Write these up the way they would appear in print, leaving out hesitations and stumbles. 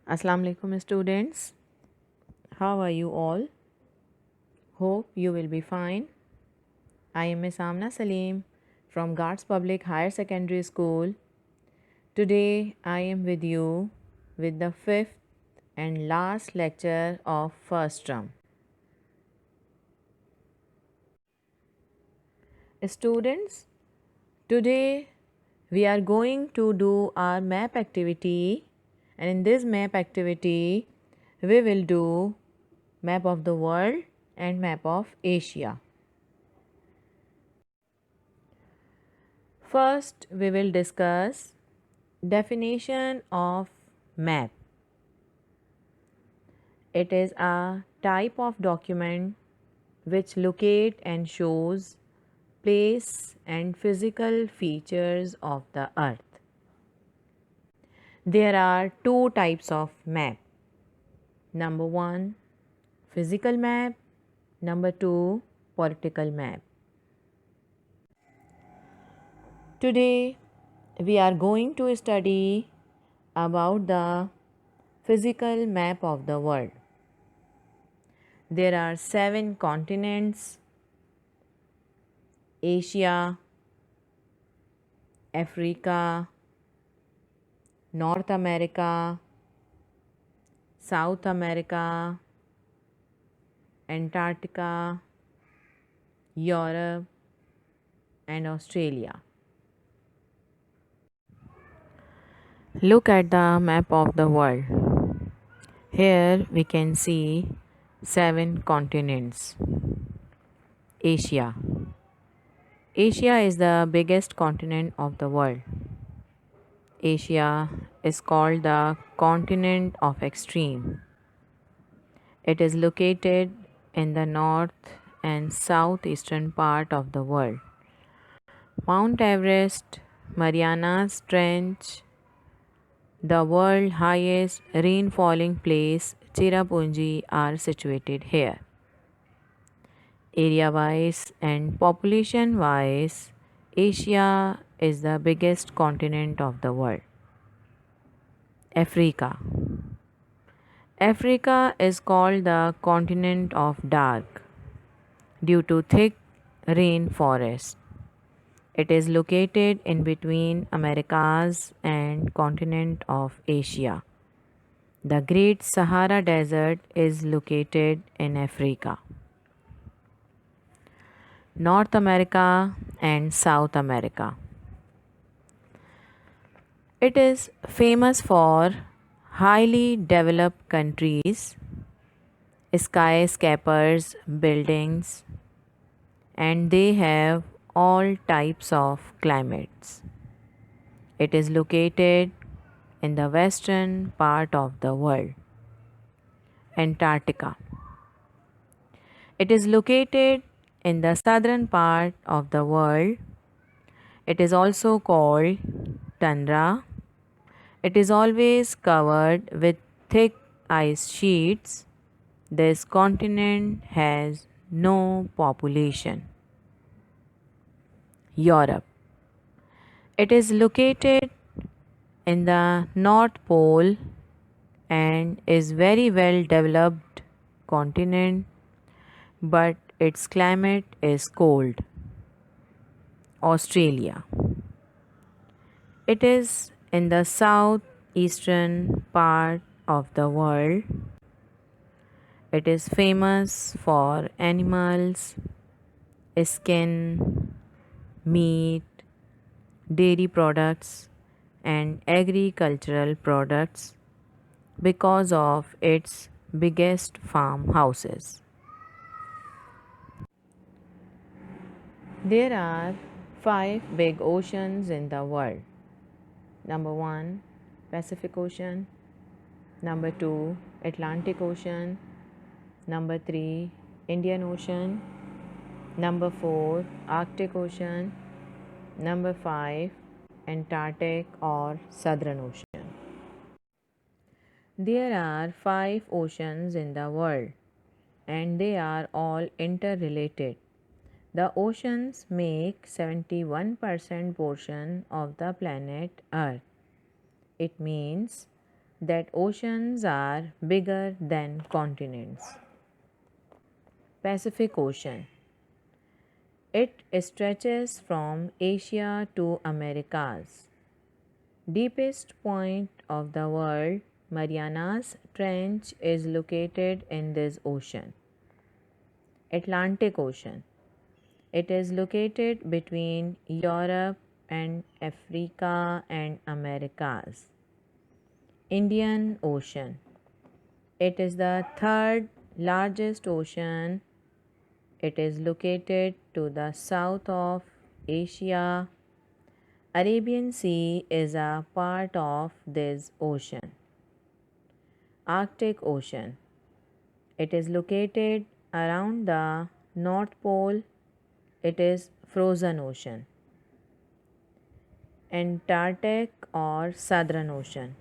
Assalamu alaikum students. How are you all? Hope you will be fine. I am Miss Amna Salim from Guards Public Higher Secondary School. Today I am with you with the fifth and last lecture of first term. Students, today we are going to do our map activity, and in this map activity we will do map of the world and map of Asia. First, we will discuss definition of map. It is a type of document which locate and shows place and physical features of the earth. There are two types of map. Number 1, physical map. Number 2, political map. Today we are going to study about the physical map of the world. There are 7 continents: Asia, Africa, North America, South America, Antarctica, Europe, and Australia. Look at the map of the world. Here we can see 7 continents. Asia. Asia is the biggest continent of the world. Asia is called the continent of extreme. It is located in the north and southeastern part of the world. Mount Everest, Marianas Trench, the world's highest rainfalling place, Cherrapunji, are situated here. Area-wise and population-wise, Asia is the biggest continent of the world. Africa. Africa is called the continent of dark due to thick rainforest. It is located in between Americas and continent of Asia. The Great Sahara Desert is located in Africa. North America and South America. It is famous for highly developed countries, skyscrapers, buildings, and they have all types of climates. It is located in the western part of the world. Antarctica. It is located in the southern part of the world. It is also called tundra. It is always covered with thick ice sheets. This continent has no population. Europe. It is located in the North Pole and is very well developed continent, but its climate is cold. Australia. It is in the southeastern part of the world. It is famous for animals, skin, meat, dairy products, and agricultural products because of its biggest farmhouses. There are 5 big oceans in the world. Number 1, Pacific Ocean. Number 2, Atlantic Ocean. Number 3, Indian Ocean. Number 4, Arctic Ocean. Number 5, Antarctic or Southern Ocean. There are 5 oceans in the world and they are all interrelated. The oceans make 71% portion of the planet Earth. It means that oceans are bigger than continents. Pacific Ocean. It stretches from Asia to Americas. Deepest point of the world, Marianas Trench, is located in this ocean. Atlantic Ocean. It is located between Europe and Africa and Americas. Indian Ocean. It is the third largest ocean. It is located to the south of Asia. Arabian Sea is a part of this ocean. Arctic Ocean. It is located around the North Pole. It is frozen ocean. Antarctic or Southern Ocean.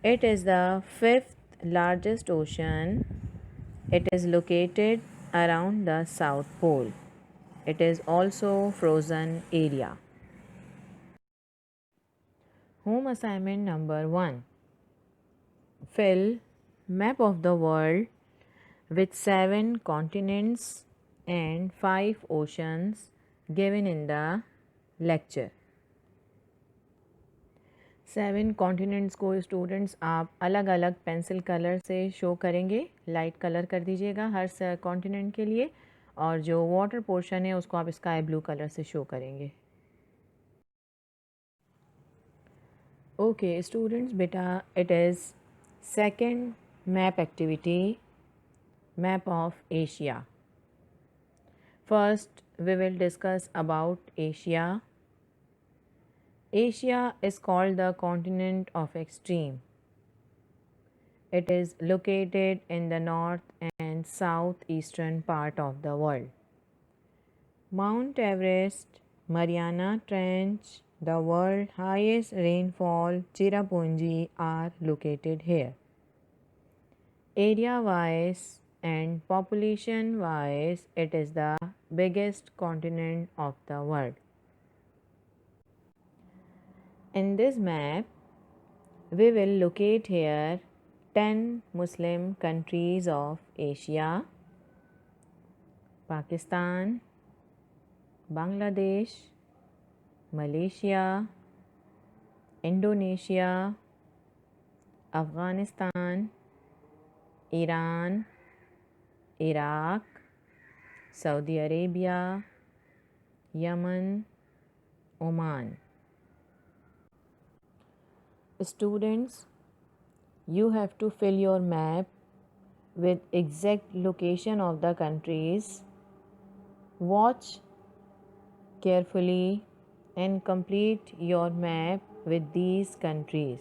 It is the fifth largest ocean. It is located around the South Pole. It is also frozen area. Home assignment number 1. Fill map of the world with 7 continents and 5 oceans given in the lecture. 7 continents को students आप अलग अलग pencil colour से show करेंगे. Light colour कर दीजिएगा हर continent के लिए, और जो वाटर पोर्शन है उसको आप स्काई ब्लू कलर से शो करेंगे. ओके स्टूडेंट्स, बेटा it is second map activity, map of Asia. First, we will discuss about Asia. Asia is called the continent of extreme. It is located in the north and southeastern part of the world. Mount Everest, Mariana Trench, the world's highest rainfall, Cherrapunji are located here. Area-wise and population-wise, it is the biggest continent of the world. In this map, we will locate here 10 Muslim countries of Asia: Pakistan, Bangladesh, Malaysia, Indonesia, Afghanistan, Iran, Iraq, Saudi Arabia, Yemen, Oman. Students, you have to fill your map with exact location of the countries. Watch carefully and complete your map with these countries: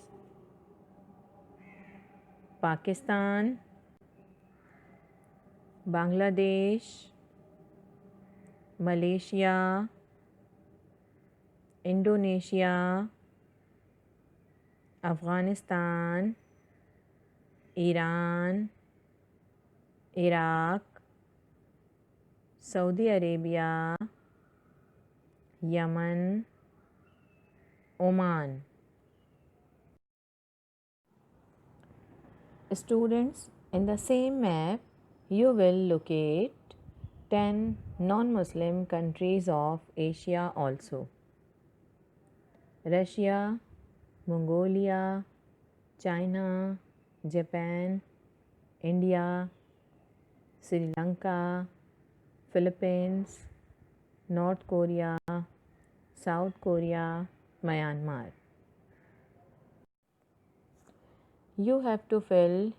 Pakistan, Bangladesh, Malaysia, Indonesia, Afghanistan, Iran, Iraq, Saudi Arabia, Yemen, Oman. Students, in the same map, you will locate 10 non-Muslim countries of Asia also: Russia, Mongolia, China, Japan, India, Sri Lanka, Philippines, North Korea, South Korea, Myanmar. You have to fill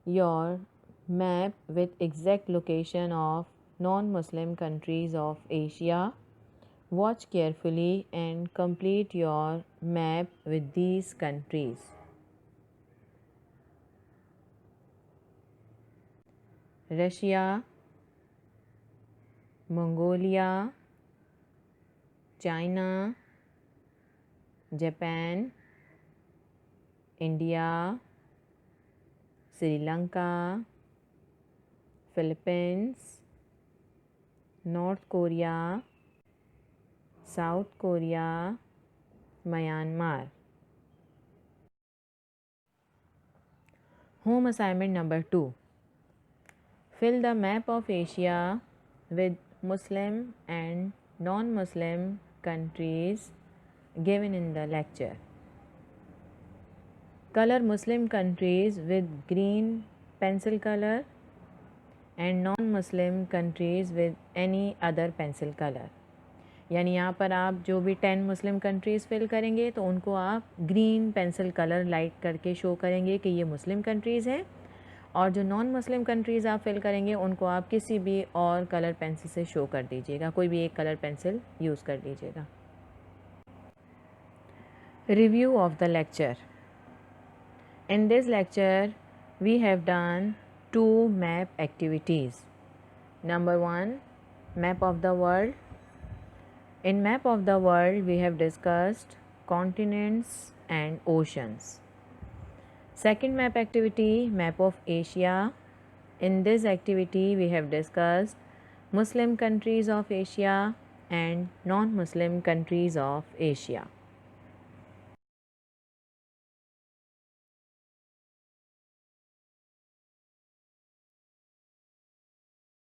your map with exact location of non-Muslim countries of Asia. Watch carefully and complete your map with these countries: Russia, Mongolia, China, Japan, India, Sri Lanka, Philippines, North Korea, South Korea, Myanmar. Home assignment number 2. Fill the map of Asia with Muslim and non-Muslim countries given in the lecture. Color Muslim countries with green pencil color and non-Muslim countries with any other pencil color. यानी यहाँ पर आप जो भी 10 मुस्लिम countries fill करेंगे तो उनको आप ग्रीन पेंसिल कलर लाइट करके शो करेंगे कि ये मुस्लिम कंट्रीज़ हैं, और जो नॉन मुस्लिम कंट्रीज़ आप फिल करेंगे उनको आप किसी भी और कलर पेंसिल से शो कर दीजिएगा, कोई भी एक कलर पेंसिल यूज़ कर लीजिएगा। Review of the lecture. In this lecture we have done 2 map activities. Number 1, map of the world. In map of the world, we have discussed continents and oceans. Second map activity, map of Asia. In this activity, we have discussed Muslim countries of Asia and non-Muslim countries of Asia.